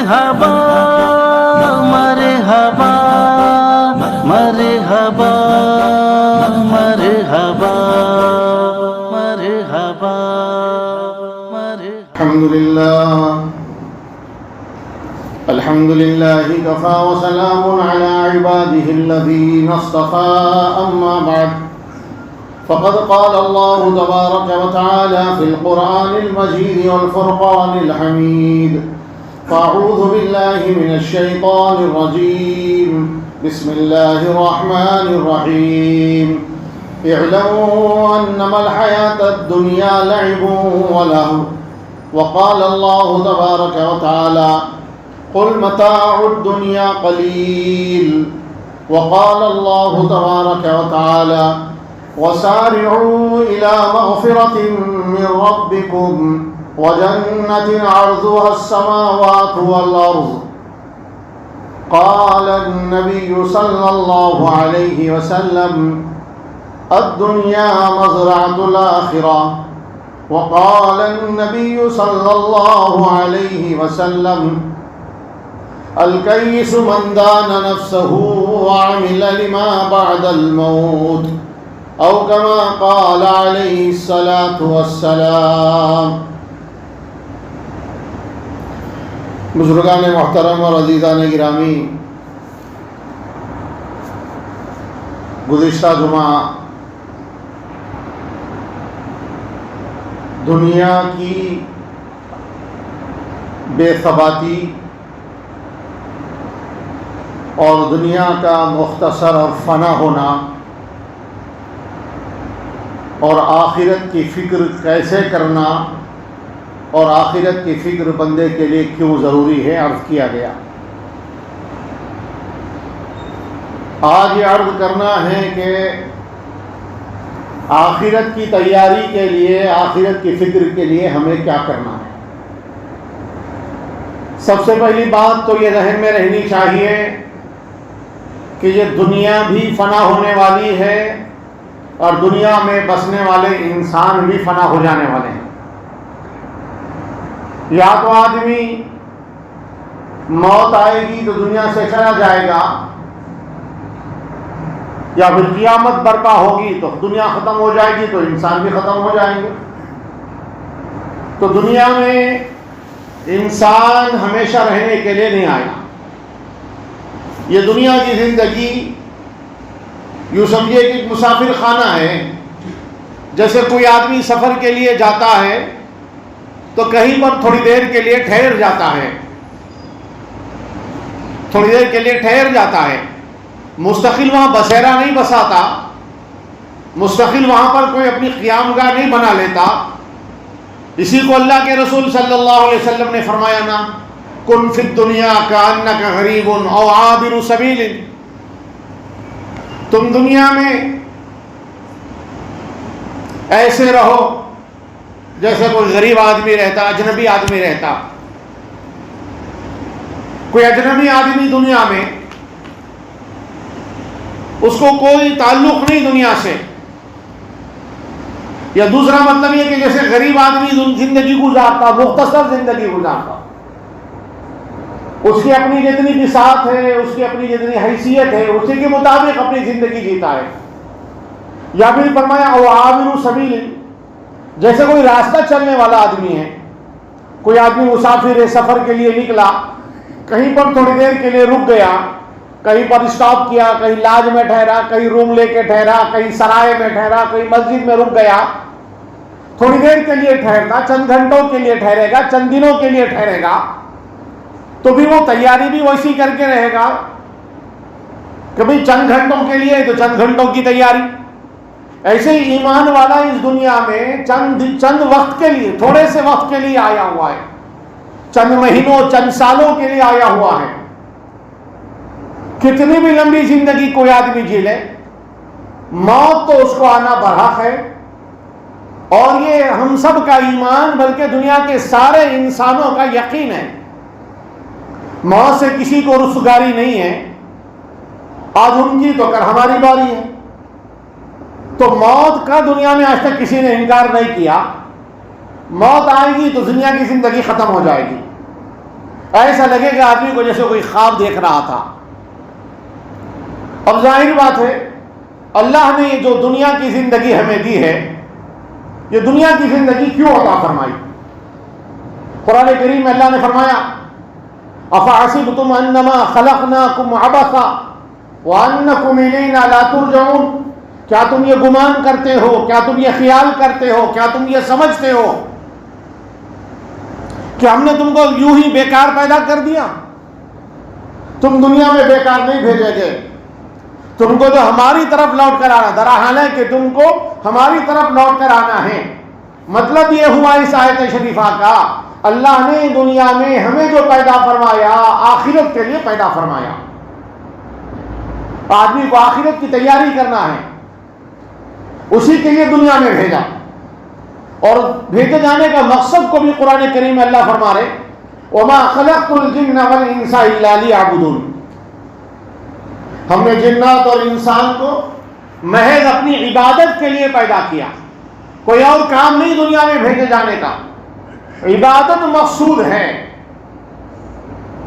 مرحبا مرحبا مرحبا مرحبا مرحبا الحمد لله كفى وسلام على عباده الذين اصطفى أما بعد فقد قال الله تبارك وتعالى في القرآن المجيد والفرقان الحميد فأعوذ بالله من الشيطان الرجيم بسم الله الرحمن الرحيم اعلموا أنما الحياة الدنيا لعب ولهو وقال الله تبارك وتعالى قل متاع الدنيا قليل وقال الله تبارك وتعالى وسارعوا إلى مغفرة من ربكم وجنة عرضها السماوات والأرض قال النبي صلى الله عليه وسلم الدنيا مزرعة الآخرة وقال النبي صلى الله عليه وسلم الكيس من دان نفسه وعمل لما بعد الموت او كما قال عليه الصلاة والسلام۔ بزرگان محترم اور عزیزان گرامی، گزشتہ جمعہ دنیا کی بے ثباتی اور دنیا کا مختصر اور فنا ہونا اور آخرت کی فکر کیسے کرنا اور آخرت کی فکر بندے کے لیے کیوں ضروری ہے عرض کیا گیا۔ آج یہ عرض کرنا ہے کہ آخرت کی تیاری کے لیے، آخرت کی فکر کے لیے ہمیں کیا کرنا ہے۔ سب سے پہلی بات تو یہ ذہن میں رہنی چاہیے کہ یہ دنیا بھی فنا ہونے والی ہے اور دنیا میں بسنے والے انسان بھی فنا ہو جانے والے ہیں۔ یا تو آدمی موت آئے گی تو دنیا سے چلا جائے گا، یا پھر قیامت برپا ہوگی تو دنیا ختم ہو جائے گی تو انسان بھی ختم ہو جائیں گے۔ تو دنیا میں انسان ہمیشہ رہنے کے لیے نہیں آیا۔ یہ دنیا کی زندگی یوں سمجھیے کہ ایک مسافر خانہ ہے۔ جیسے کوئی آدمی سفر کے لیے جاتا ہے تو کہیں پر تھوڑی دیر کے لیے ٹھہر جاتا ہے، تھوڑی دیر کے لیے ٹھہر جاتا ہے، مستقل وہاں بسیرا نہیں بساتا، مستقل وہاں پر کوئی اپنی قیام گاہ نہیں بنا لیتا۔ اسی کو اللہ کے رسول صلی اللہ علیہ وسلم نے فرمایا نا، کن فی الدنیا کأنک غریب او عابر سبیل، تم دنیا میں ایسے رہو جیسے کوئی غریب آدمی رہتا، اجنبی آدمی رہتا۔ کوئی اجنبی آدمی دنیا میں، اس کو کوئی تعلق نہیں دنیا سے، یا دوسرا مطلب یہ کہ جیسے غریب آدمی زندگی گزارتا، مختصر زندگی گزارتا، اس کی اپنی جتنی بساط ہے، اس کی اپنی جتنی حیثیت ہے، اسی کے مطابق اپنی زندگی جیتا ہے۔ یا پھر فرمایا او عابر سبیل، جیسے کوئی راستہ چلنے والا آدمی ہے، کوئی آدمی مسافر ہے، سفر کے لیے نکلا، کہیں پر تھوڑی دیر کے لیے رک گیا، کہیں پر اسٹاپ کیا، کہیں لاج میں ٹھہرا، کہیں روم لے کے ٹھہرا، کہیں سرائے میں ٹھہرا، کہیں مسجد میں رک گیا، تھوڑی دیر کے لیے ٹھہرتا، چند گھنٹوں کے لیے ٹھہرے گا، چند دنوں کے لیے ٹھہرے گا، تو بھی وہ تیاری بھی ویسی کر کے رہے گا کہ بھئی چند گھنٹوں کے لیے تو چند گھنٹوں کی تیاری۔ ایسے ہی ایمان والا اس دنیا میں چند وقت کے لیے، تھوڑے سے وقت کے لیے آیا ہوا ہے، چند مہینوں، چند سالوں کے لیے آیا ہوا ہے۔ کتنی بھی لمبی زندگی کوئی آدمی جی لے، موت تو اس کو آنا برحق ہے، اور یہ ہم سب کا ایمان بلکہ دنیا کے سارے انسانوں کا یقین ہے۔ موت سے کسی کو رسوگاری نہیں ہے، آج ان کی تو کل ہماری باری ہے۔ تو موت کا دنیا میں آج تک کسی نے انکار نہیں کیا۔ موت آئے گی تو دنیا کی زندگی ختم ہو جائے گی۔ ایسا لگے گا آدمی کو جیسے کوئی خواب دیکھ رہا تھا۔ اب ظاہر بات ہے اللہ نے یہ جو دنیا کی زندگی ہمیں دی ہے، یہ دنیا کی زندگی کیوں عطا فرمائی؟ قرآن کریم میں اللہ نے فرمایا افحسبتم انما خلقناکم عبثا وانکم الینا لا ترجعون، کیا تم یہ گمان کرتے ہو، کیا تم یہ خیال کرتے ہو، کیا تم یہ سمجھتے ہو کہ ہم نے تم کو یوں ہی بیکار پیدا کر دیا؟ تم دنیا میں بیکار نہیں بھیجے گئے، تم کو تو ہماری طرف لوٹ کر آنا، درا حال ہے کہ تم کو ہماری طرف لوٹ کر آنا ہے۔ مطلب یہ ہوا اس آیت شریفہ کا، اللہ نے دنیا میں ہمیں جو پیدا فرمایا آخرت کے لیے پیدا فرمایا۔ آدمی کو آخرت کی تیاری کرنا ہے، اسی کے لیے دنیا میں بھیجا، اور بھیجے جانے کا مقصد کو بھی قرآن کریم میں اللہ فرما رہے وَمَا خَلَقْتُ الْجِنَّ وَالْإِنسَ إِلَّا لِيَعْبُدُونِ، ہم نے جنات اور انسان کو محض اپنی عبادت کے لیے پیدا کیا، کوئی اور کام نہیں دنیا میں بھیجے جانے کا۔ عبادت مقصود ہے،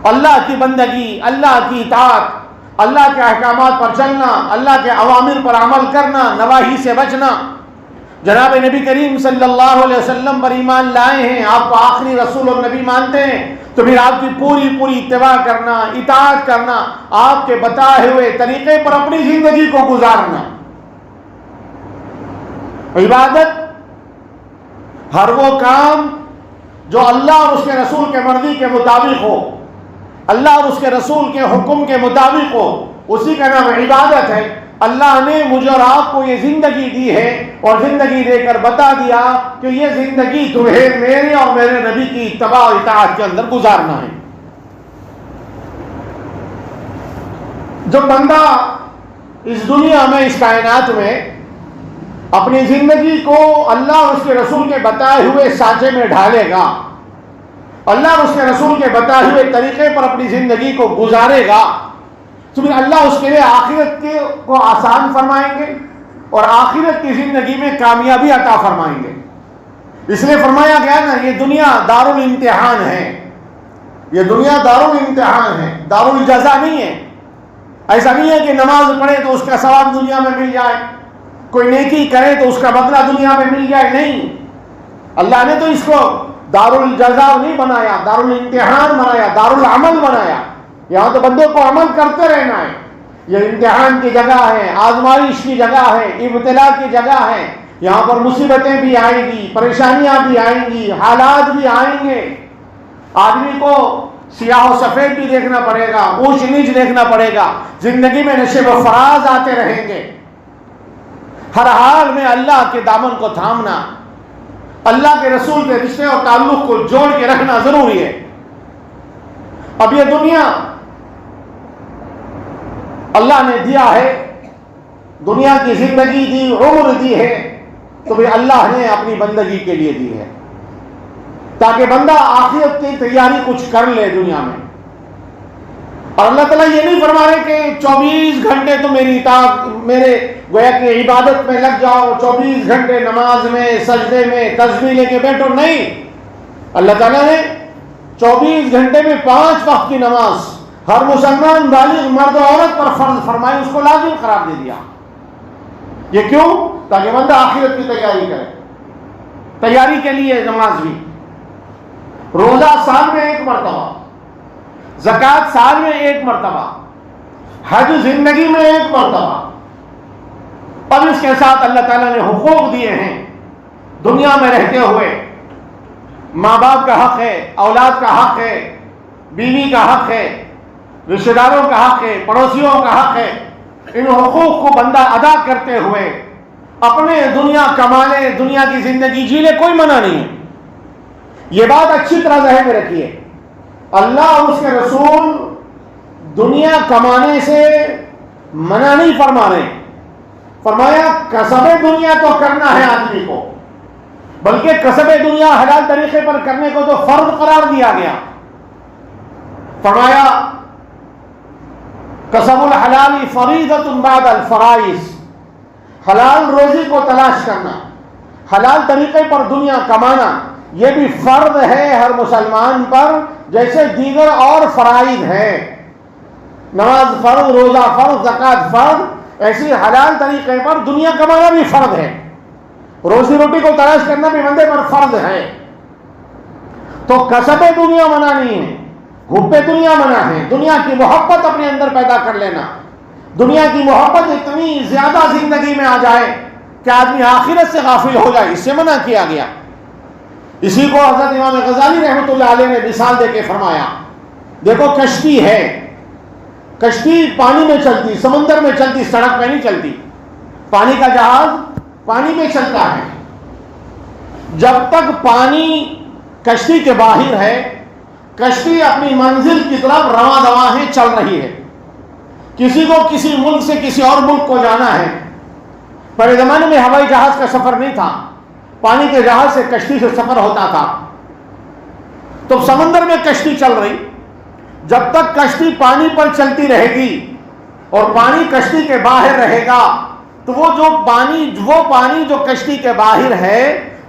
اللہ کی بندگی، اللہ کی اطاعت، اللہ کے احکامات پر چلنا، اللہ کے اوامر پر عمل کرنا، نواہی سے بچنا۔ جناب نبی کریم صلی اللہ علیہ وسلم پر ایمان لائے ہیں، آپ کو آخری رسول اور نبی مانتے ہیں، تو پھر آپ کی پوری اتباع کرنا، اطاعت کرنا، آپ کے بتائے ہوئے طریقے پر اپنی زندگی کو گزارنا۔ عبادت ہر وہ کام جو اللہ اور اس کے رسول کے مرضی کے مطابق ہو، اللہ اور اس کے رسول کے حکم کے مطابق ہو، اسی کا نام عبادت ہے۔ اللہ نے مجھے اور آپ کو یہ زندگی دی ہے، اور زندگی دے کر بتا دیا کہ یہ زندگی تمہیں میرے اور میرے نبی کی اتباع و اطاعت کے اندر گزارنا ہے۔ جب بندہ اس دنیا میں، اس کائنات میں اپنی زندگی کو اللہ اور اس کے رسول کے بتائے ہوئے سانچے میں ڈھالے گا، اللہ اور اس کے رسول کے بتائے ہوئے طریقے پر اپنی زندگی کو گزارے گا، تو پھر اللہ اس کے لیے آخرت کو آسان فرمائیں گے اور آخرت کی زندگی میں کامیابی عطا فرمائیں گے۔ اس لیے فرمایا گیا نا، یہ دنیا دارالامتحان ہے، یہ دنیا دارالامتحان ہے، دارالجزا نہیں ہے۔ ایسا نہیں ہے کہ نماز پڑھے تو اس کا ثواب دنیا میں مل جائے، کوئی نیکی کرے تو اس کا بدلہ دنیا میں مل جائے، نہیں۔ اللہ نے تو اس کو دارالجزا نہیں بنایا، دارالامتحان بنایا، دارالعمل بنایا۔ یہاں تو بندے کو عمل کرتے رہنا ہے، یہ امتحان کی جگہ ہے، آزمائش کی جگہ ہے، ابتلا کی جگہ ہے۔ یہاں پر مصیبتیں بھی آئیں گی، پریشانیاں بھی آئیں گی، حالات بھی آئیں گے، آدمی کو سیاہ و سفید بھی دیکھنا پڑے گا، اونچ نیچ دیکھنا پڑے گا، زندگی میں نشیب و فراز آتے رہیں گے۔ ہر حال میں اللہ کے دامن کو تھامنا، اللہ کے رسول کے رشتے اور تعلق کو جوڑ کے رکھنا ضروری ہے۔ اب یہ دنیا اللہ نے دیا ہے، دنیا کی زندگی دی، عمر دی ہے، تو بھی اللہ نے اپنی بندگی کے لیے دی ہے، تاکہ بندہ آخرت کی تیاری کچھ کر لے دنیا میں۔ اور اللہ تعالیٰ یہ نہیں فرما رہے کہ 24 گھنٹے تو میری اطاعت، میرے گویا کہ عبادت میں لگ جاؤ، 24 گھنٹے نماز میں، سجدے میں، تسبیح لے کے بیٹھو، نہیں۔ اللہ تعالیٰ نے 24 گھنٹے میں 5 وقت کی نماز ہر مسلمان بالغ مرد و عورت پر فرض فرمائی، اس کو لازم قرار دے دیا۔ یہ کیوں؟ تاکہ بندہ آخرت کی تیاری کرے۔ تیاری کے لیے نماز بھی، روزہ سال میں 1 مرتبہ، زکوٰۃ سال میں 1 مرتبہ، حج زندگی میں 1 مرتبہ۔ اب اس کے ساتھ اللہ تعالیٰ نے حقوق دیے ہیں دنیا میں رہتے ہوئے۔ ماں باپ کا حق ہے، اولاد کا حق ہے، بیوی کا حق ہے، رشتہ داروں کا حق ہے، پڑوسیوں کا حق ہے۔ ان حقوق کو بندہ ادا کرتے ہوئے اپنے دنیا کما لے، دنیا کی زندگی جی لے، کوئی منع نہیں ہے۔ یہ بات اچھی طرح ذہن میں رکھیے، اللہ اور اس کے رسول دنیا کمانے سے منع نہیں فرما رہے، فرمایا کسب دنیا تو کرنا ہے آدمی کو، بلکہ کسب دنیا حلال طریقے پر کرنے کو تو فرض قرار دیا گیا۔ فرمایا کسب الحلال فریضۃ بعد الفرائض، حلال روزی کو تلاش کرنا، حلال طریقے پر دنیا کمانا، یہ بھی فرض ہے ہر مسلمان پر، جیسے دیگر اور فرائض ہے، نماز فرض، روزہ فرض، زکوٰۃ فرض، ایسی حلال طریقے پر دنیا کمانا بھی فرض ہے، روزی روٹی کو تلاش کرنا بھی بندے پر فرض ہے۔ تو کسب دنیا منع نہیں ہے، حب دنیا منع ہے، دنیا کی محبت اپنے اندر پیدا کر لینا، دنیا کی محبت اتنی زیادہ زندگی میں آ جائے کہ آدمی آخرت سے غافل ہو جائے، اس سے منع کیا گیا۔ اسی کو حضرت امام غزالی رحمۃ اللہ علیہ نے مثال دے کے فرمایا، دیکھو کشتی ہے، کشتی پانی میں چلتی، سمندر میں چلتی، سڑک پہ نہیں چلتی، پانی کا جہاز پانی میں چلتا ہے، جب تک پانی کشتی کے باہر ہے کشتی اپنی منزل کی طرف رواں دواں ہے، چل رہی ہے۔ کسی کو کسی ملک سے کسی اور ملک کو جانا ہے، پہلے زمانے میں ہوائی جہاز کا سفر نہیں تھا، پانی کے جہاز سے کشتی سے سفر ہوتا تھا، تو سمندر میں کشتی چل رہی، جب تک کشتی پانی پر چلتی رہے گی اور پانی کشتی کے باہر رہے گا تو وہ پانی جو کشتی کے باہر ہے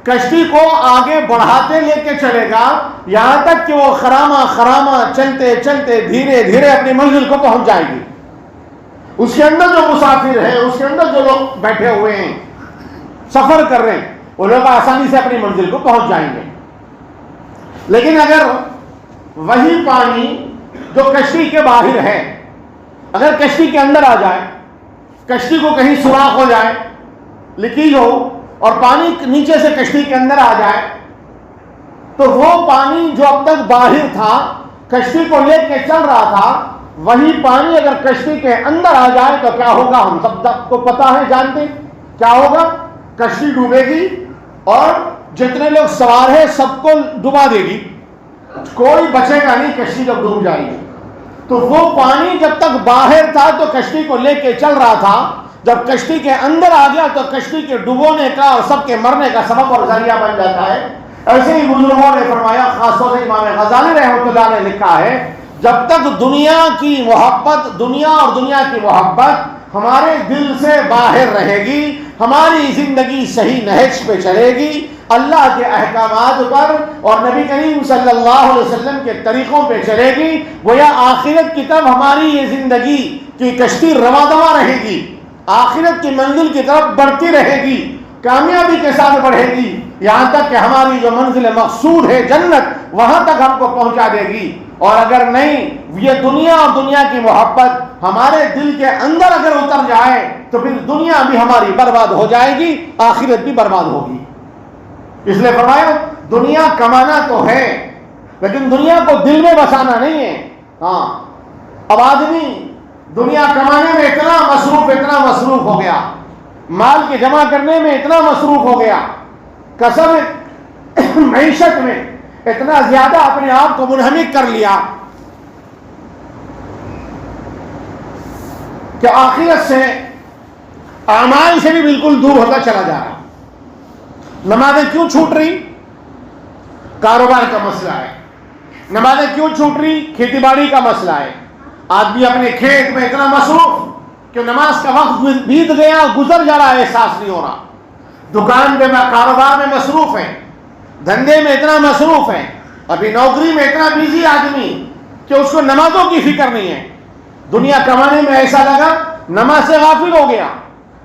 کشتی کو آگے بڑھاتے لے کے چلے گا، یہاں تک کہ وہ خرامہ چلتے چلتے دھیرے دھیرے اپنی منزل کو پہنچ جائے گی۔ اس کے اندر جو مسافر ہیں، اس کے اندر جو لوگ بیٹھے ہوئے ہیں، سفر کر رہے ہیں، وہ لوگ آسانی سے اپنی منزل کو پہنچ جائیں گے۔ لیکن اگر وہی پانی جو کشتی کے باہر ہے اگر کشتی کے اندر آ جائے، کشتی کو کہیں سوراخ ہو جائے، لیکیج ہو، اور پانی نیچے سے کشتی کے اندر آ جائے، تو وہ پانی جو اب تک باہر تھا کشتی کو لے کے چل رہا تھا، وہی پانی اگر کشتی کے اندر آ جائے تو کیا ہوگا؟ ہم سب کو پتا ہے، جانتے کیا ہوگا؟ کشتی ڈوبے گی اور جتنے لوگ سوار ہیں سب کو ڈبا دے گی، کوئی بچے گا نہیں کشتی جب ڈوب جائے گی۔ تو وہ پانی جب تک باہر تھا تو کشتی کو لے کے چل رہا تھا، جب کشتی کے اندر آ گیا تو کشتی کے ڈبونے کا اور سب کے مرنے کا سبب اور ذریعہ بن جاتا ہے۔ ایسے ہی بزرگوں نے فرمایا، خاص طور سے امام غزالی رحمۃ اللہ نے لکھا ہے، جب تک دنیا کی محبت، دنیا اور دنیا کی محبت ہمارے دل سے باہر رہے گی، ہماری زندگی صحیح نہج پہ چلے گی، اللہ کے احکامات پر اور نبی کریم صلی اللہ علیہ وسلم کے طریقوں پہ چلے گی، گویا آخرت کی طرف ہماری یہ زندگی کی کشتی رواں دواں رہے گی، آخرت کی منزل کی طرف بڑھتی رہے گی، کامیابی کے ساتھ بڑھے گی، یہاں تک کہ ہماری جو منزل مقصود ہے جنت، وہاں تک ہم کو پہنچا دے گی۔ اور اگر نہیں، یہ دنیا اور دنیا کی محبت ہمارے دل کے اندر اگر اتر جائے تو پھر دنیا بھی ہماری برباد ہو جائے گی، آخرت بھی برباد ہوگی۔ اس لیے فرمایا دنیا کمانا تو ہے لیکن دنیا کو دل میں بسانا نہیں ہے۔ ہاں، اب آدمی دنیا کمانے میں اتنا مصروف ہو گیا، مال کے جمع کرنے میں اتنا مصروف ہو گیا، کسب معیشت میں اتنا زیادہ اپنے آپ کو منہمک کر لیا کہ آخرت سے، اعمال سے بھی بالکل دور ہوتا چلا جا رہا۔ نمازیں کیوں چھوٹ رہی؟ کاروبار کا مسئلہ ہے۔ نمازیں کیوں چھوٹ رہی؟ کھیتی باڑی کا مسئلہ ہے۔ آدمی اپنے کھیت میں اتنا مصروف کہ نماز کا وقت بیت گیا، گزر جا رہا ہے، احساس نہیں ہو رہا۔ دکان پہ کاروبار میں مصروف ہے، دھندے میں اتنا مصروف ہے، ابھی نوکری میں اتنا بیزی آدمی کہ اس کو نمازوں کی فکر نہیں ہے۔ دنیا کمانے میں ایسا لگا نماز سے غافل ہو گیا،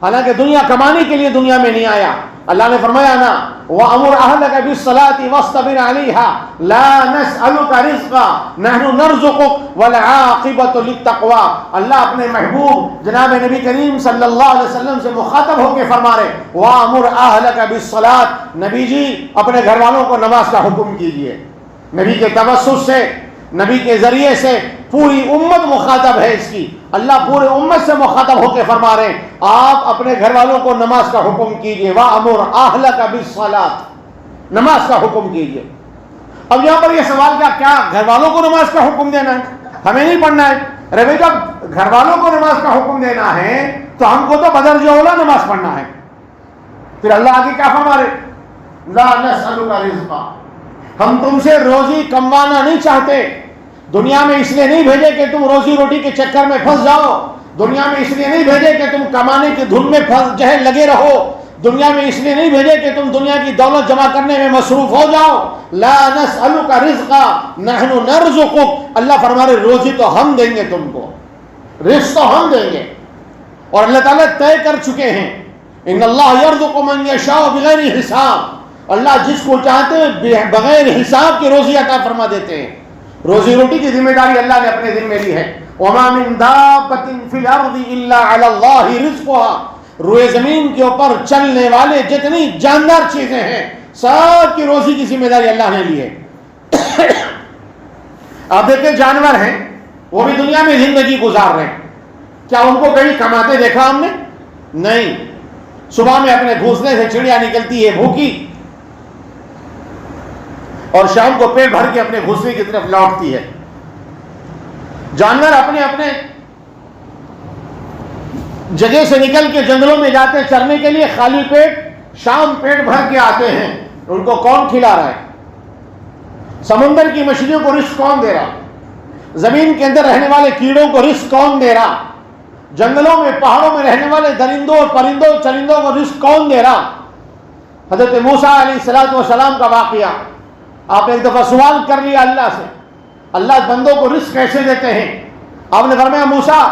حالانکہ دنیا کمانے کے لیے دنیا میں نہیں آیا۔ اللہ نے فرمایا نا، وَأَمُرْ أَهْلَكَ بِالصَّلَاةِ وَاصْطَبِرْ عَلَيْهَا لَا نَسْأَلُكَ رِزْقًا نَحْنُ نَرْزُقُكَ وَالْعَاقِبَةُ لِلتَّقْوَىٰ۔ اللہ اپنے محبوب جناب نبی کریم صلی اللہ علیہ وسلم سے مخاطب ہو کے فرما رہے، وَأَمُرْ أَهْلَكَ بِالصَّلَاةِ، نبی جی اپنے گھر والوں کو نماز کا حکم کیجئے۔ نبی کے توسط سے، نبی کے ذریعے سے پوری امت مخاطب ہے اس کی۔ اللہ پورے امت سے مخاطب ہو کے فرما رہے ہیں، آپ اپنے گھر والوں کو نماز کا حکم کیجئے، وَأَمُرْ أَهْلَكَ بِالصَّلَاةِ، نماز کا حکم کیجئے۔ اب یہاں پر یہ سوال کیا گھر والوں کو نماز کا حکم دینا ہے؟ ہمیں نہیں پڑھنا ہے؟ ارے بھائی جب گھر والوں کو نماز کا حکم دینا ہے تو ہم کو تو بدرجہ اولا نماز پڑھنا ہے۔ پھر اللہ آگے کیا فرما رہے؟ لَا نَسْأَلُكَ رِزْقًا، ہم تم سے روزی کموانا نہیں چاہتے، دنیا میں اس لیے نہیں بھیجے کہ تم روزی روٹی کے چکر میں پھنس جاؤ، دنیا میں اس لیے نہیں بھیجے کہ تم کمانے کی دھن میں لگے رہو، دنیا میں اس لیے نہیں بھیجے کہ تم دنیا کی دولت جمع کرنے میں مصروف ہو جاؤ. لا نسألک رزقا نحن نرزقک. اللہ فرما رہے روزی تو ہم دیں گے تم کو, رزق تو ہم دیں گے. اور اللہ تعالیٰ طے کر چکے ہیں ان اللہ یرزق من یشاء بغیر حساب. اللہ جس کو چاہتے ہیں بغیر حساب کی روزی عطا فرما دیتے ہیں. روزی روٹی کی ذمہ داری اللہ نے اپنے ذمہ لی ہے. وما من دابۃ فی الارض الا علی اللہ رزقها. روئے زمین کے اوپر چلنے والے جتنی جاندار چیزیں ہیں سب کی روزی کی ذمہ داری اللہ نے لی ہے. آپ دیکھیں جانور ہیں وہ بھی دنیا میں زندگی گزار رہے ہیں. کیا ان کو کہیں کماتے دیکھا ہم نے؟ نہیں. صبح میں اپنے گھونسلے سے چڑیا نکلتی ہے بھوکی اور شام کو پیٹ بھر کے اپنے گھونسلے کی طرف لوٹتی ہے. جانور اپنے اپنے جگہ سے نکل کے جنگلوں میں جاتے ہیں چرنے کے لیے خالی پیٹ, شام پیٹ بھر کے آتے ہیں. ان کو کون کھلا رہا ہے؟ سمندر کی مچھلیوں کو رزق کون دے رہا؟ زمین کے اندر رہنے والے کیڑوں کو رزق کون دے رہا؟ جنگلوں میں پہاڑوں میں رہنے والے درندوں اور پرندوں چرندوں کو رزق کون دے رہا؟ حضرت موسیٰ علیہ السلام کا واقعہ آپ نے ایک دفعہ سوال کر لیا اللہ سے, اللہ بندوں کو رزق کیسے دیتے ہیں؟ آپ نے فرمایا موسیٰ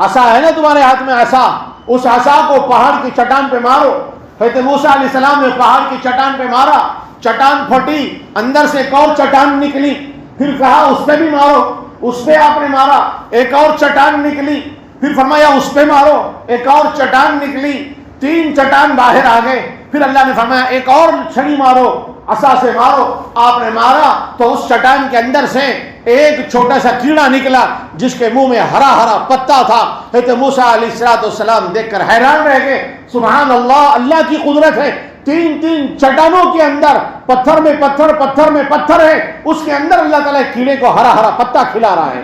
عصا ہے نا تمہارے ہاتھ میں عصا, اس عصا کو پہاڑ کی چٹان پہ مارو. حضرت موسیٰ علیہ السلام نے پہاڑ کی چٹان پہ مارا, چٹان پھٹی, اندر سے ایک اور چٹان نکلی. پھر کہا اس پہ بھی مارو, اس پہ آپ نے مارا, ایک اور چٹان نکلی. پھر فرمایا اس پہ مارو, ایک اور چٹان نکلی. 3 چٹان باہر آ گئے. پھر اللہ نے فرمایا ایک اور چھڑی مارو, عصا سے مارو. آپ نے مارا تو اس چٹان کے اندر سے ایک چھوٹا سا کیڑا نکلا جس کے منہ میں ہرا ہرا پتا تھا. حضرت موسیٰ علیہ السلام دیکھ کر حیران رہ گئے. سبحان اللہ, اللہ کی قدرت ہے. 3 چٹانوں کے اندر پتھر میں پتھر, پتھر میں پتھر ہے, اس کے اندر اللہ تعالیٰ کیڑے کو ہرا ہرا پتا کھلا رہا ہے.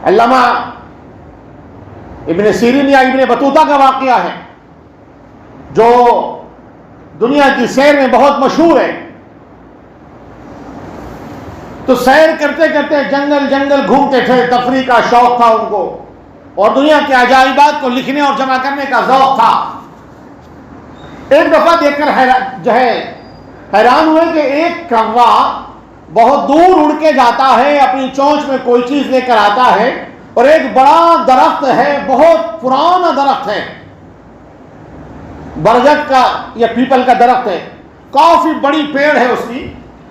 علامہ ابن سیرین یا ابن بطوطہ کا واقعہ ہے جو دنیا کی سیر میں بہت مشہور ہے. تو سیر کرتے کرتے جنگل جنگل گھومتے تھے, تفریح کا شوق تھا ان کو اور دنیا کے عجائبات کو لکھنے اور جمع کرنے کا ذوق تھا. ایک دفعہ دیکھ کر حیران ہوئے کہ ایک کوا بہت دور اڑ کے جاتا ہے, اپنی چونچ میں کوئی چیز لے کر آتا ہے, اور ایک بڑا درخت ہے, بہت پرانا درخت ہے, برگد کا یا پیپل کا درخت ہے, کافی بڑی پیڑ ہے اس کی.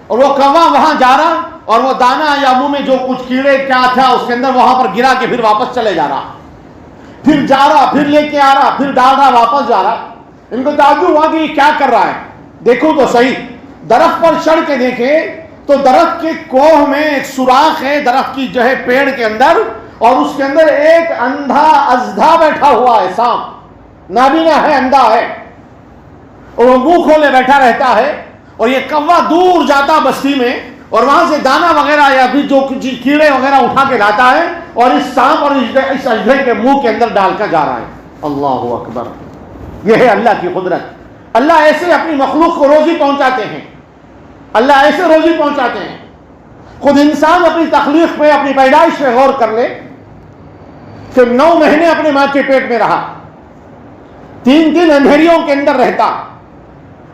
اور وہ کوا وہاں جا رہا اور وہ دانا یا منہ میں جو کچھ کیڑے کیا تھا اس کے اندر وہاں پر گرا کے پھر واپس چلے جا رہا, پھر جا رہا, پھر لے کے آ رہا, پھر ڈال رہا, واپس جا رہا. ان کو تعجب ہوا کہ یہ کیا کر رہا ہے. دیکھو تو صحیح, درخت پر چڑھ کے دیکھے تو درخت کے کوہ میں ایک سوراخ ہے درخت کی جو ہے پیڑ کے اندر, اور اس کے اندر ایک اندھا اژدھا بیٹھا ہوا ہے, سانپ نابینا ہے, اندھا ہے, اور وہ منہ کھولے بیٹھا رہتا ہے. اور یہ کوا دور جاتا بستی میں اور وہاں سے دانا وغیرہ یا بھی جو کیڑے وغیرہ اٹھا کے لاتا ہے اور اس سانپ اور اس اژدھے کے منہ کے اندر ڈال کر جا رہا ہے. اللہ اکبر, یہ ہے اللہ کی قدرت. اللہ ایسے اپنی مخلوق کو روزی پہنچاتے ہیں, اللہ ایسے روزی پہنچاتے ہیں. خود انسان اپنی تخلیق پہ, اپنی پیدائش پہ غور کر لے کہ 9 مہینے اپنے ماں کے پیٹ میں رہا, 3 اندھیریوں کے اندر رہتا,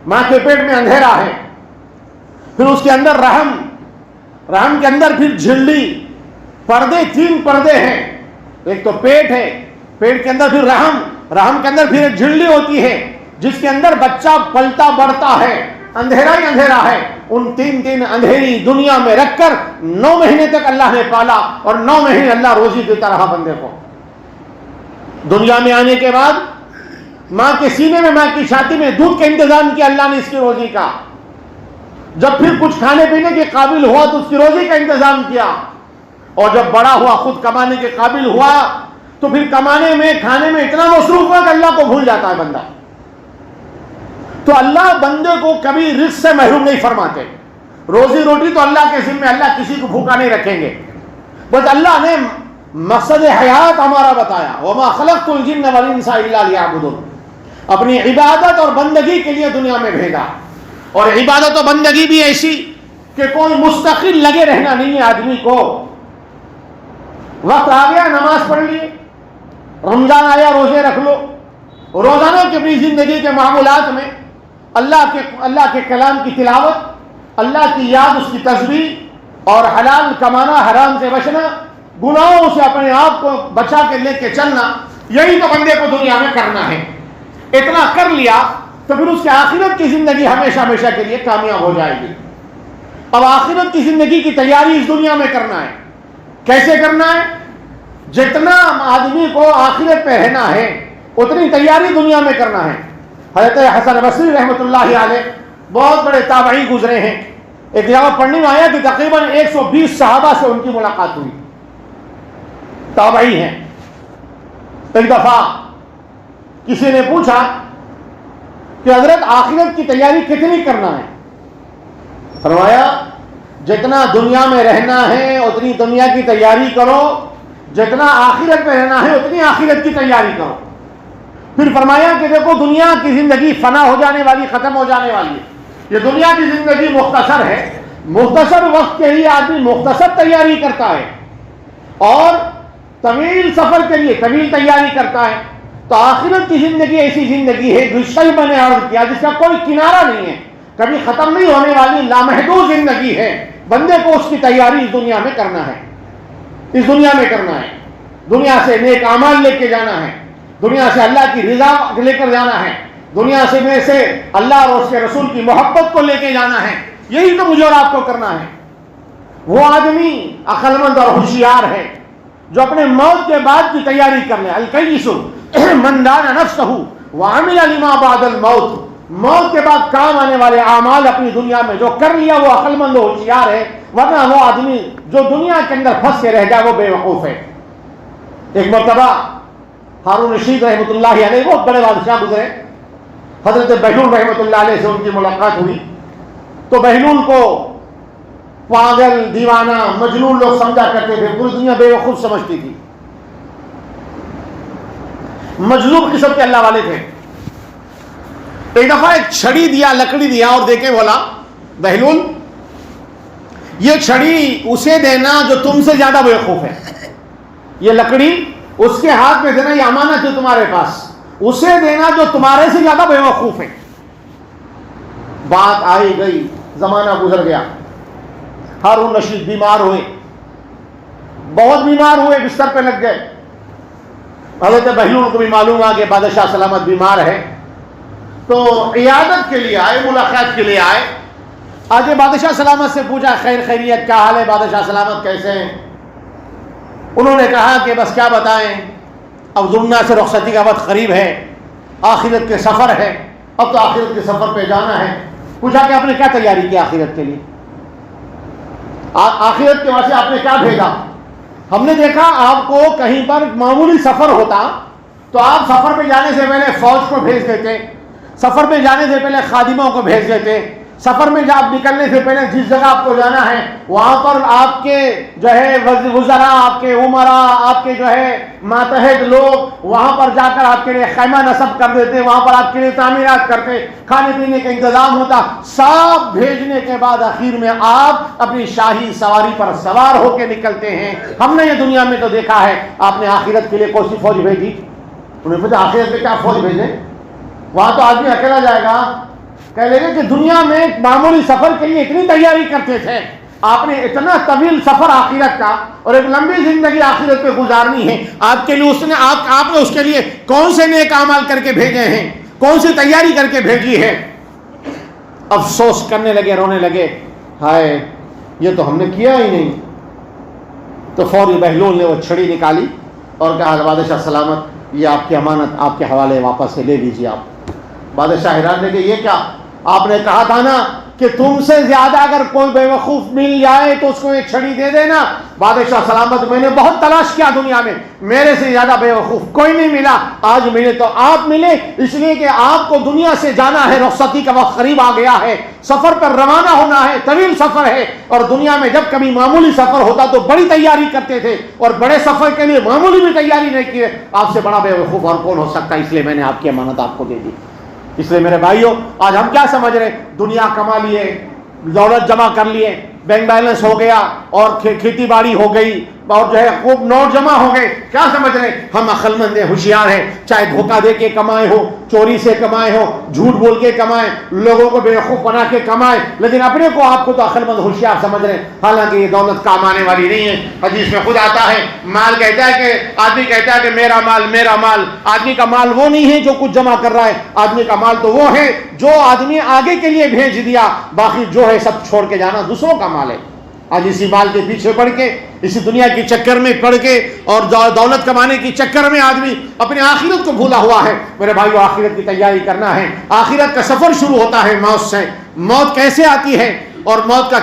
ماں کے پیٹ میں اندھیرا ہے, پھر اس کے اندر رحم کے اندر پھر جھلی, پردے 3 پردے ہیں, ایک تو پیٹ ہے, پیٹ کے اندر پھر رحم کے اندر پھر ایک جھلی ہوتی ہے جس کے اندر بچہ پلتا بڑھتا ہے, اندھیرا ہی اندھیرا ہے. ان 3 اندھیری دنیا میں رکھ کر 9 مہینے تک اللہ نے پالا اور 9 مہینے اللہ روزی دیتا رہا بندے کو. دنیا میں آنے کے بعد ماں کے سینے میں, ماں کی چھاتی میں دودھ کا انتظام کیا اللہ نے اس کی روزی کا. جب پھر کچھ کھانے پینے کے قابل ہوا تو اس کی روزی کا انتظام کیا, اور جب بڑا ہوا خود کمانے کے قابل ہوا تو پھر کمانے میں کھانے میں اتنا مصروف ہوا کہ اللہ کو بھول جاتا ہے بندہ. تو اللہ بندے کو کبھی رزق سے محروم نہیں فرماتے. روزی روٹی تو اللہ کے ذمہ, اللہ کسی کو بھوکا نہیں رکھیں گے. بس اللہ نے مقصد حیات ہمارا بتایا, وما خلقت الجن والانس الا لیعبدون, اپنی عبادت اور بندگی کے لیے دنیا میں بھیجا. اور عبادت و بندگی بھی ایسی کہ کوئی مستقل لگے رہنا نہیں ہے آدمی کو. وقت آ گیا نماز پڑھ لیے, رمضان آیا روزے رکھ لو، روزانہ کی اپنی زندگی کے معمولات میں اللہ کے کلام کی تلاوت، اللہ کی یاد، اس کی تسبیح اور حلال کمانا، حرام سے بچنا، گناہوں سے اپنے آپ کو بچا کے لے کے چلنا، یہی تو بندے کو دنیا میں کرنا ہے۔ اتنا کر لیا تو پھر اس کے آخرت کی زندگی ہمیشہ ہمیشہ کے لیے کامیاب ہو جائے گی۔ اب آخرت کی زندگی کی تیاری اس دنیا میں کرنا ہے۔ کیسے کرنا ہے؟ جتنا آدمی کو آخرت پہ رہنا ہے اتنی تیاری دنیا میں کرنا ہے۔ حضرت حسن بصری رحمۃ اللہ علیہ بہت بڑے تابعی گزرے ہیں۔ ایک جگہ پڑھنے میں آیا کہ تقریباً 120 صحابہ سے ان کی ملاقات ہوئی، تابعی ہیں۔ ایک دفعہ کسی نے پوچھا کہ حضرت آخرت کی تیاری کتنی کرنا ہے؟ فرمایا جتنا دنیا میں رہنا ہے اتنی دنیا کی تیاری کرو، جتنا آخرت میں رہنا ہے اتنی آخرت کی تیاری کرو۔ پھر فرمایا کہ دیکھو دنیا کی زندگی فنا ہو جانے والی، ختم ہو جانے والی ہے۔ یہ دنیا کی زندگی مختصر ہے، مختصر وقت کے لیے آدمی مختصر تیاری کرتا ہے اور طویل سفر کے لیے طویل تیاری کرتا ہے۔ تو آخرت کی زندگی ایسی زندگی ہے جس میں نے عرض کیا جس کا کوئی کنارہ نہیں ہے، کبھی ختم نہیں ہونے والی لامحدود زندگی ہے۔ بندے کو اس کی تیاری اس دنیا میں کرنا ہے، اس دنیا میں کرنا ہے۔ دنیا سے نیک اعمال لے کے جانا ہے، دنیا سے اللہ کی رضا لے کر جانا ہے، دنیا سے اللہ اور اس کے رسول کی محبت کو لے کے جانا ہے۔ یہی تو مجھے اور آپ کو کرنا ہے۔ وہ آدمی عقل مند اور ہوشیار ہے جو اپنے موت کے بعد کی تیاری کر لے۔ الکیس من دان نفسہ وعمل لما بعد الموت، موت کے بعد کام آنے والے اعمال اپنی دنیا میں جو کر لیا وہ عقل مند و ہوشیار ہے، ورنہ وہ آدمی جو دنیا کے اندر پھنس کے رہ جائے وہ بے وقوف ہے۔ ایک مرتبہ ہارون رشید رحمۃ اللہ علیہ بہت بڑے بادشاہ گزرے، حضرت بہلول رحمۃ اللہ علیہ سے ان کی ملاقات ہوئی تو بہلول کو پاگل، دیوانہ، مجنون لوگ سمجھا کرتے تھے، پوری دنیا بے وقوف سمجھتی تھی، مجذوب قسم کے اللہ والے تھے۔ ایک دفعہ ایک چھڑی دیا، لکڑی دیا اور دے کے بولا بہلول یہ چھڑی اسے دینا جو تم سے زیادہ بے وقوف ہے، یہ لکڑی اس کے ہاتھ میں دینا، یہ امانت ہے تمہارے پاس، اسے دینا جو تمہارے سے زیادہ بے وقوف ہے۔ بات آئی گئی، زمانہ گزر گیا، ہارون رشید بیمار ہوئے، بہت بیمار ہوئے، بستر پہ لگ گئے۔ حضرت بہلول کو بھی معلوم آ کہ بادشاہ سلامت بیمار ہے تو عیادت کے لیے آئے، ملاقات کے لیے آئے۔ آگے بادشاہ سلامت سے پوچھا خیر خیریت کیا حال ہے، بادشاہ سلامت کیسے ہیں؟ انہوں نے کہا کہ بس کیا بتائیں، اب دنیا سے رخصتی کا وقت قریب ہے، آخرت کے سفر ہے، اب تو آخرت کے سفر پہ جانا ہے۔ پوچھا کہ آپ نے کیا تیاری کی آخرت کے لیے، آخرت کے وہاں سے آپ نے کیا بھیجا؟ ہم نے دیکھا آپ کو کہیں پر معمولی سفر ہوتا تو آپ سفر پہ جانے سے پہلے فوج کو بھیج دیتے، سفر پہ جانے سے پہلے خادموں کو بھیج دیتے، سفر میں جب نکلنے سے پہلے جس جگہ آپ کو جانا ہے وہاں پر آپ کے جو ہے وزراء، آپ کے عمراء، آپ کے جو ہے ماتحت لوگ وہاں پر جا کر آپ کے لیے خیمہ نصب کر دیتے، وہاں پر آپ کے لیے تعمیرات کرتے، کھانے پینے کا انتظام ہوتا۔ سب بھیجنے کے بعد آخر میں آپ اپنی شاہی سواری پر سوار ہو کے نکلتے ہیں۔ ہم نے یہ دنیا میں تو دیکھا ہے، آپ نے آخرت کے لیے کون سی فوج بھیجی؟ انہوں نے پوچھا آخرت میں کیا فوج بھیجے؟ وہاں تو آدمی اکیلا جائے گا۔ کہہ لے گا کہ دنیا میں معمولی سفر کے لیے اتنی تیاری کرتے تھے، آپ نے اتنا طویل سفر آخرت کا اور ایک لمبی زندگی آخرت پہ گزارنی ہے، آپ کے لیے آپ نے اس کے لیے کون سے نیک اعمال کر کے بھیجے ہیں، کون سی تیاری کر کے بھیجی ہے؟ افسوس کرنے لگے، رونے لگے، ہائے یہ تو ہم نے کیا ہی نہیں۔ تو فوری بہلول نے وہ چھڑی نکالی اور کہا بادشاہ سلامت یہ آپ کی امانت آپ کے حوالے واپس سے لے لیجیے۔ آپ بادشاہ حیران رہ گئے، یہ کیا؟ آپ نے کہا تھا نا کہ تم سے زیادہ اگر کوئی بے وقوف مل جائے تو اس کو ایک چھڑی دے دینا۔ بادشاہ سلامت میں نے بہت تلاش کیا دنیا میں، میرے سے زیادہ بے وقوف کوئی نہیں ملا، آج ملے تو آپ ملے، اس لیے کہ آپ کو دنیا سے جانا ہے، رخصتی کا وقت قریب آ گیا ہے، سفر پر روانہ ہونا ہے، طویل سفر ہے، اور دنیا میں جب کبھی معمولی سفر ہوتا تو بڑی تیاری کرتے تھے اور بڑے سفر کے لیے معمولی بھی تیاری نہیں کی ہے۔ آپ سے بڑا بے وقوف اور کون ہو سکتا ہے، اس لیے میں نے آپ کی امانت آپ کو دے دی۔ اس لیے میرے بھائیوں آج ہم کیا سمجھ رہے، دنیا کما لیے، دولت جمع کر لیے، بینک بیلنس ہو گیا اور کھیتی باڑی ہو گئی، اور جو ہے خوب نوٹ جمع ہو گئے. کیا سمجھ رہے ہم عقل مند ہیں, ہوشیار ہیں, چاہے دھوکہ دے کے کمائے ہو, چوری سے کمائے ہو, جھوٹ بول کے کمائے, لوگوں کو بیوقوف بنا کے کمائے, لیکن اپنے کو آپ کو تو عقل مند ہوشیار سمجھ رہے ہیں. حالانکہ یہ دولت کام آنے والی نہیں ہے. حدیث میں خود آتا ہے, مال کہتا ہے کہ آدمی کہتا ہے کہ میرا مال میرا مال. آدمی کا مال وہ نہیں ہے جو کچھ جمع کر رہا ہے, آدمی کا مال تو وہ ہے جو آدمی آگے کے لیے بھیج دیا, باقی جو ہے سب چھوڑ کے جانا دوسروں کا مال ہے. آج اسی مال کے پیچھے پڑ کے, اسی دنیا کے چکر میں پڑ کے اور دولت کمانے کے چکر میں آدمی اپنے آخرت کو بھولا ہوا ہے. میرے بھائیو, آخرت کی تیاری کرنا ہے. آخرت کا سفر شروع ہوتا ہے موت سے. موت کیسے آتی ہے اور موت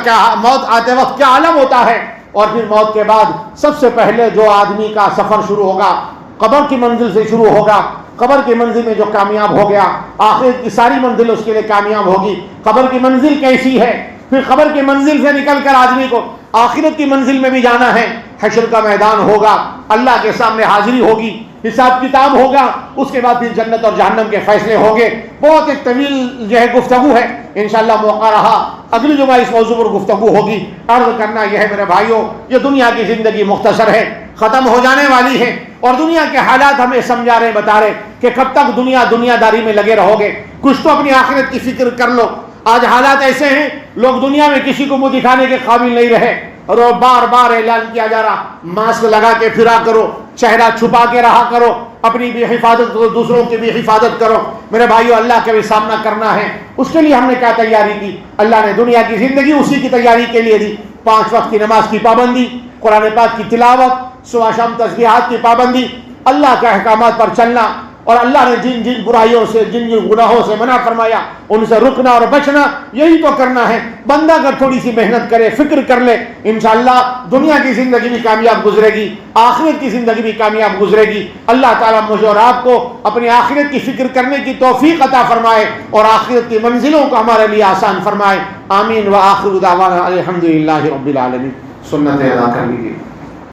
آتے وقت کیا عالم ہوتا ہے, اور پھر موت کے بعد سب سے پہلے جو آدمی کا سفر شروع ہوگا قبر کی منزل سے شروع ہوگا. قبر کی منزل میں جو کامیاب ہو گیا, آخرت کی ساری منزل اس کے لیے کامیاب ہوگی. قبر کی منزل کیسی ہے, پھر قبر کی منزل سے نکل کر آدمی کو آخرت کی منزل میں بھی جانا ہے. حشر کا میدان ہوگا, اللہ کے سامنے حاضری ہوگی, حساب کتاب ہوگا, اس کے بعد پھر جنت اور جہنم کے فیصلے ہوں گے. بہت ایک طویل جو ہے گفتگو ہے, انشاءاللہ موقع رہا اگلی جمعہ اس موضوع پر گفتگو ہوگی. عرض کرنا یہ ہے میرے بھائیوں, یہ دنیا کی زندگی مختصر ہے, ختم ہو جانے والی ہے, اور دنیا کے حالات ہمیں سمجھا رہے بتا رہے کہ کب تک دنیا داری میں لگے رہو گے. کچھ تو اپنی آخرت کی فکر کر لو. آج حالات ایسے ہیں, لوگ دنیا میں کسی کو منہ دکھانے کے قابل نہیں رہے, اور بار بار اعلان کیا جا رہا, ماسک لگا کے پھرا کرو, چہرہ چھپا کے رہا کرو, اپنی بھی حفاظت کرو, دوسروں کی بھی حفاظت کرو. میرے بھائیو, اللہ کا بھی سامنا کرنا ہے. اس کے لیے ہم نے کیا تیاری کی؟ اللہ نے دنیا کی زندگی اسی کی تیاری کے لیے دی. 5 وقت کی نماز کی پابندی, قرآن پاک کی تلاوت, صبح شام تسبیحات کی پابندی, اللہ کے احکامات پر چلنا, اور اللہ نے جن جن برائیوں سے, جن جن گناہوں سے منع فرمایا ان سے رکنا اور بچنا, یہی تو کرنا ہے. بندہ اگر تھوڑی سی محنت کرے, فکر کر لے, انشاءاللہ دنیا کی زندگی بھی کامیاب گزرے گی, آخرت کی زندگی بھی کامیاب گزرے گی. اللہ تعالیٰ مجھے اور آپ کو اپنی آخرت کی فکر کرنے کی توفیق عطا فرمائے, اور آخرت کی منزلوں کو ہمارے لیے آسان فرمائے. آمین. وآخر دعوانا الحمدللہ رب العالمین. سنت ادا کر لیجیے.